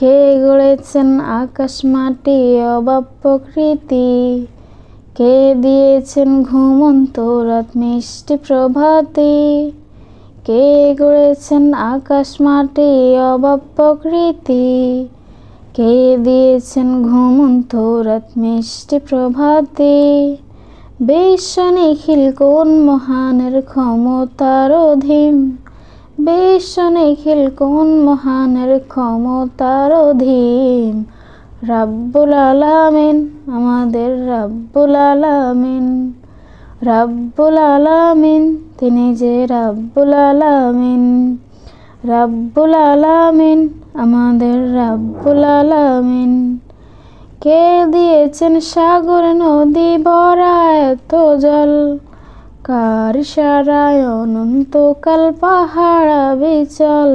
কে গড়েছেন আকাশ মাটি অবাক প্রকৃতি, কে দিয়েছেন ঘুমন্ত রাত মিষ্টি প্রভাতে। কে গড়েছেন আকাশ মাটি অবাক প্রকৃতি, কে দিয়েছেন ঘুমন্ত রাত মিষ্টি প্রভাতে। বিশ্ব নিখিল কোন মহানের ক্ষমতার অধীন, বিশ্ব নিখিল কোন মহানের ক্ষমতার অধীন। রাব্বুল আলামিন, আমাদের রাব্বুল আলামিন। রাব্বুল আলামিন, তিনি যে রাব্বুল আলামিন। রাব্বুল আলামিন, আমাদের রাব্বুল আলামিন। কে দিয়েছেন সাগর নদী ভরা এত জল, কার ইশারায় অনন্তকাল পাহাড় বিচল।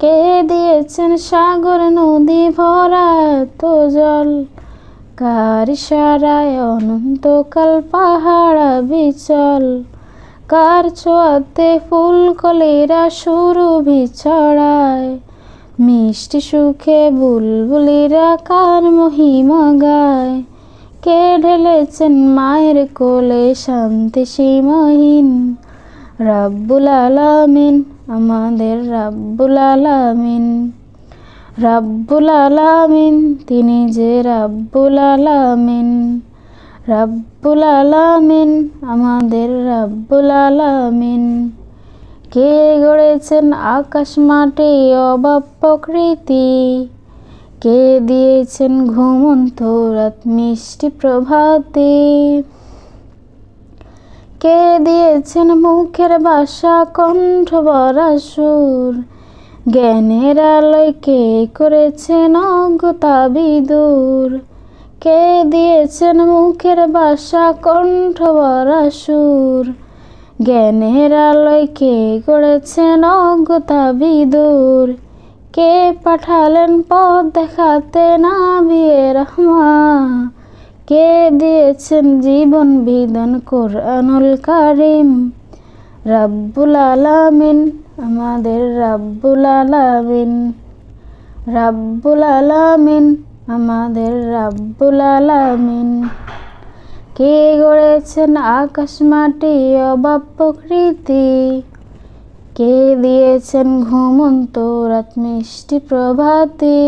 কে দিয়েছেন সাগর নদী ভরা এত জল, কার ইশারায় অনন্তকাল পাহাড় বিচল। কার ছোঁয়াতে ফুলকলিরা সুরভি ছড়ায়, মিষ্টি সুখে বুলবুলিরা কার মহিমা গায়। কে ঢেলেছেন মায়ের কোলে শান্তি সীমাহীন, রাব্বুল আলামিন, আমাদের রাব্বুল আলামিন। রাব্বুল আলামিন, তিনি যে রাব্বুল আলামিন। রাব্বুল আলামিন, আমাদের রাব্বুল আলামিন। কে গড়েছেন আকাশ মাটি অবাক প্রকৃতি, কে দিয়েছেন ঘুমন্ত রাত মিষ্টি প্রভাতে। কে দিয়েছেন মুখের ভাষা কণ্ঠ ভরা সুর, জ্ঞানের আলোয় কে করেছেন অজ্ঞতা বিদূর। কে দিয়েছেন মুখের ভাষা কণ্ঠ ভরা সুর, জ্ঞানের আলোয় কে করেছেন অজ্ঞতা বিদূর। কে পাঠালেন পথ দেখাতে নবীয়ে রাহমাত, কে দিয়েছেন জীবন বিধান কোরআনুল কারীম। রাব্বুল আলামিন, আমাদের রাব্বুল আলামিন। রাব্বুল আলামিন, আমাদের রাব্বুল আলামিন। কে গড়েছেন আকাশ মাটি অবাক প্রকৃতি, কে দিয়েছেন ঘুমন্ত রাত মিষ্টি প্রভাতে।